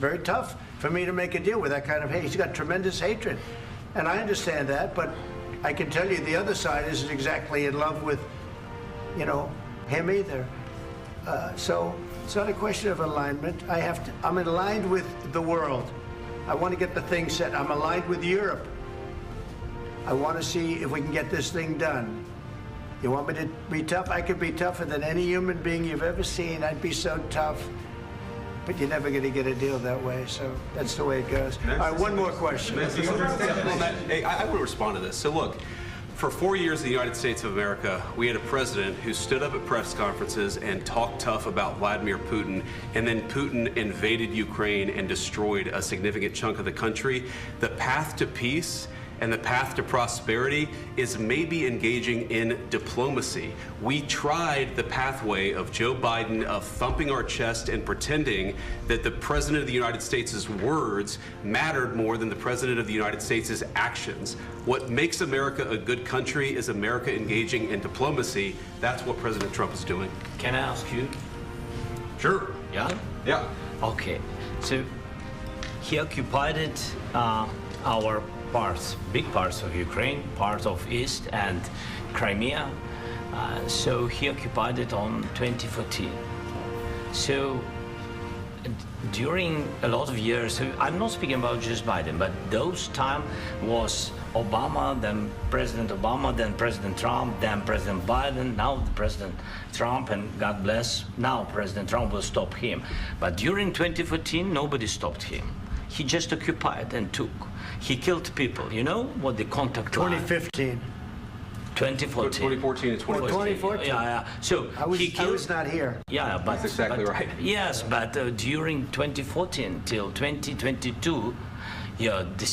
very tough for me to make a deal with that kind of hate. He's got tremendous hatred. And I understand that, but I can tell you the other side isn't exactly in love with, you know, him either. So it's not a question of alignment. I'm aligned with the world. I want to get the thing set. I'm aligned with Europe. I want to see if we can get this thing done. You want me to be tough? I could be tougher than any human being you've ever seen. I'd be so tough. But you're never going to get a deal that way, so that's the way it goes. All right, one more question. Hey, I want to respond to this. So look, for 4 years in the United States of America, we had a president who stood up at press conferences and talked tough about Vladimir Putin, and then Putin invaded Ukraine and destroyed a significant chunk of the country. The path to peace and the path to prosperity is maybe engaging in diplomacy. We tried the pathway of Joe Biden of thumping our chest and pretending that the President of the United States' words mattered more than the President of the United States' actions. What makes America a good country is America engaging in diplomacy. That's what President Trump is doing. Can I ask you? Sure. Yeah? Yeah. Okay. So he occupied it, our parts, big parts of Ukraine, part of East and Crimea. So he occupied it on 2014. So during a lot of years, so I'm not speaking about just Biden, but those time was Obama, then President Obama, then President Trump, then President Biden, now the President Trump, and God bless, now President Trump will stop him. But during 2014, nobody stopped him. He just occupied and took. He killed people. You know what the contact line? 2015. 2014 2014. and 2014. 2014. Yeah. So I was not here. Yeah, but that's exactly right. Yes, but during 2014 till 2022, yeah, the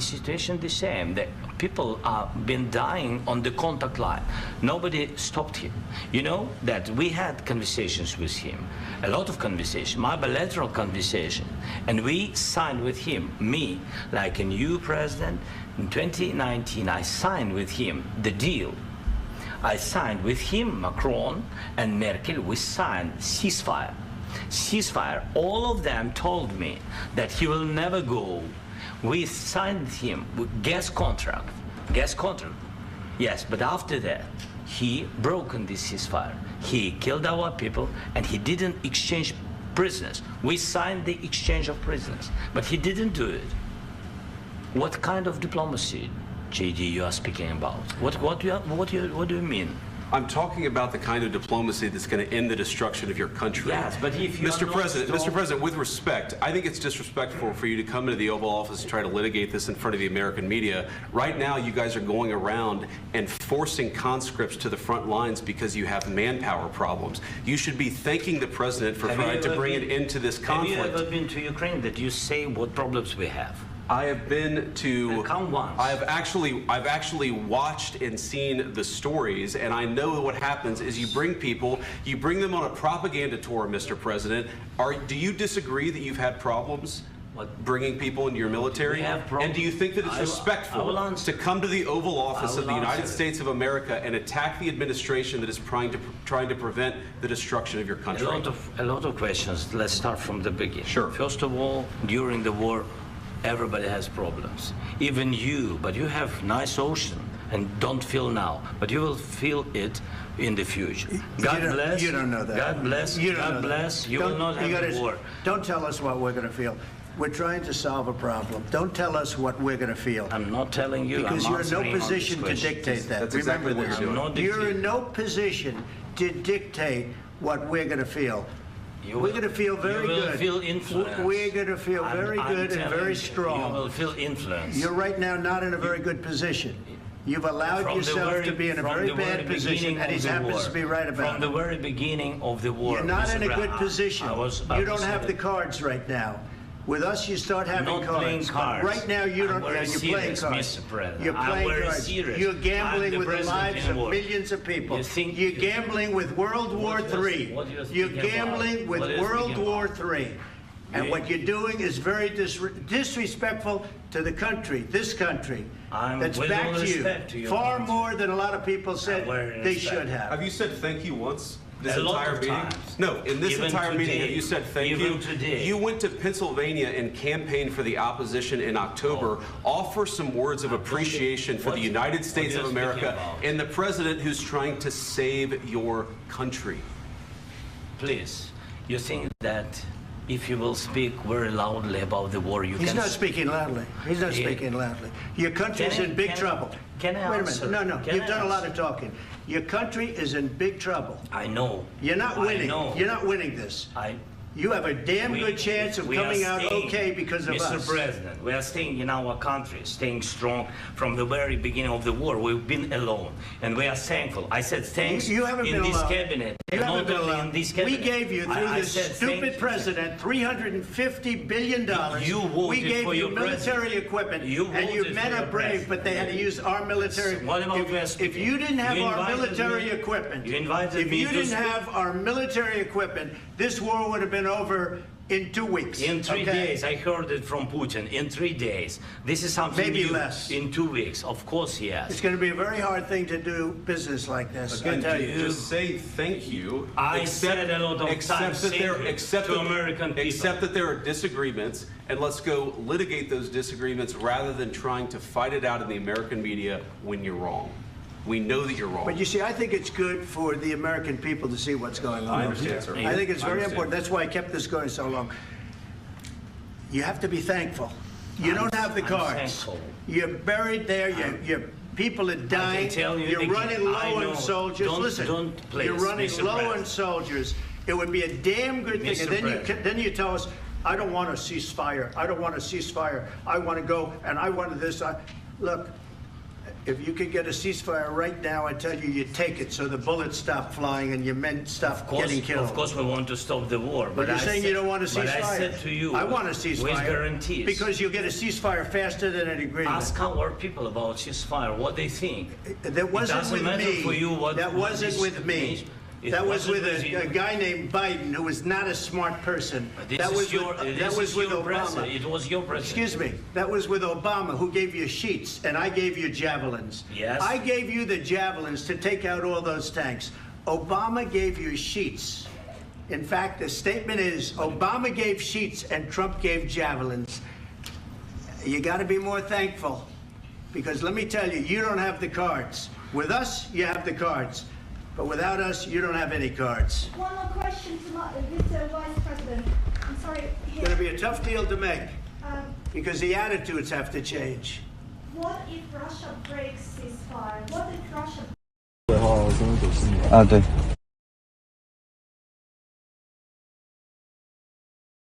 situation the same. The people have been dying on the contact line. Nobody stopped him. You know that we had conversations with him, a lot of conversation, my bilateral conversation, and we signed with him, me, like a new president. In 2019, I signed with him the deal. I signed with him, Macron and Merkel, we signed ceasefire. Ceasefire, all of them told me that he will never go. We signed him with gas contract, yes, but after that, he broken this ceasefire. He killed our people and he didn't exchange prisoners. We signed the exchange of prisoners, but he didn't do it. What kind of diplomacy, JD, you are speaking about? What do you mean? I'm talking about the kind of diplomacy that's going to end the destruction of your country. Yes, but if you Mr. President, with respect, I think it's disrespectful for you to come into the Oval Office and try to litigate this in front of the American media. Right now, you guys are going around and forcing conscripts to the front lines because you have manpower problems. You should be thanking the President for trying to bring an end to this conflict. Have you ever been to Ukraine that you say what problems we have? I have been to. Count once. I've actually watched and seen the stories, and I know what happens is you bring them on a propaganda tour, Mr. President. Do you disagree that you've had problems bringing people into your military? And do you think that it's respectful to come to the Oval Office of the United States of America and attack the administration that is trying to prevent the destruction of your country? A lot of questions. Let's start from the beginning. Sure. First of all, during the war, everybody has problems, even you, but you have nice ocean and don't feel now, but you will feel it in the future. God bless. You don't know that. God bless. God bless. You will not have a war. Don't tell us what we're going to feel. We're trying to solve a problem. Don't tell us what we're going to feel. I'm not telling you. Because you're in no position to dictate that. That's exactly what you're doing. You're in no position to dictate what we're going to feel. We're going to feel very good. You will feel influence. We're going to feel very good and very strong. You will feel influence. You're right now not in a very good position. You've allowed yourself to be in a very bad position, and he happens to be right about it. From the very beginning of the war. You're not in a good position. You don't have the cards right now. With us, you start having cards. Right now, you don't. You're playing cards. You're playing cards. You're gambling with the lives of millions of people. You're gambling with World War III. You're gambling with World War III. And what you're doing is very disrespectful to the country, this country, that's backed you far more than a lot of people said they should have. Have you said thank you once? this A lot entire of meeting? times. No, in this Even entire meeting, today. have you said thank Even you? today. You went to Pennsylvania and campaigned for the opposition in October. Offer some words of appreciation for the United States what of you're speaking America about? and the president who's trying to save your country. Please, you think that if you will speak very loudly about the war, you He's can... not speaking loudly. He's not He- speaking loudly. Your country's Can I- in big can I- trouble. can I Wait a answer? minute. No, Can you've I done a lot answer? of talking. Your country is in big trouble. I know. You're not winning. I know. You're not winning this. You have a damn We- good chance of we are coming out staying, okay because of Mr. us. President, we are staying in our country, staying strong from the very beginning of the war. We've been alone, and we are thankful. I said thanks You haven't in been this alone. cabinet. You and haven't not been only alone. in this We cabinet. gave you, through I this said stupid thank you. president, $350 billion. You voted we gave for you your military president. equipment, You and your voted men for are your brave, president. but they had to use our military. What about West If you didn't have You our invited military me- equipment, you invited if me you to didn't speak. have our military equipment, this war would have been over in 2 weeks. In 3 okay? days, I heard it from Putin. In 3 days, this is something Maybe new. less. In 2 weeks, of course, It's yes. going to be a very hard thing to do business like this. I Again, tell you. just say thank you. I said a lot of accept times that thank there, you accept to that- American people. Accept that there are disagreements, and let's go litigate those disagreements rather than trying to fight it out in the American media when you're wrong. We know that you're wrong. But you see, I think it's good for the American people to see what's going on. I understand, sir. I think it's I very understand. important. That's why I kept this going so long. You have to be thankful. You don't have the I'm cards. thankful. You're buried there. Your people are dying. tell you You're again, running low I know. on soldiers. Don't- Listen, don't, please, you're running Mr. low on President. soldiers. It would be a damn good thing. Mr. And then President. then you tell us, I don't want a ceasefire. I don't want a ceasefire. I want to go and I want this. Look, if you could get a ceasefire right now, I tell you, you take it so the bullets stop flying and your men stop getting killed. Of course, we want to stop the war. But you're I saying said- you don't want a ceasefire. But I said to you, I want a ceasefire. with guarantees. Because you'll get a ceasefire faster than an agreement. Ask our people about ceasefire, what they think. That wasn't doesn't with matter me. for you what- that what wasn't this with me. means. It That was wasn't with with you. a guy named Biden who was not a smart person. That was with Obama. president. It was your president. Excuse me. That was with Obama, who gave you sheets, and I gave you javelins. Yes. I gave you the javelins to take out all those tanks. Obama gave you sheets. In fact, the statement is Obama gave sheets and Trump gave javelins. You got to be more thankful, because let me tell you, you don't have the cards. With us, you have the cards. But without us, you don't have any cards. One more question to Mr. Vice President. I'm sorry. It's going to be a tough deal to make, Um, because the attitudes have to change. what if Russia breaks ceasefire? What if Russia 对号跟946啊，对。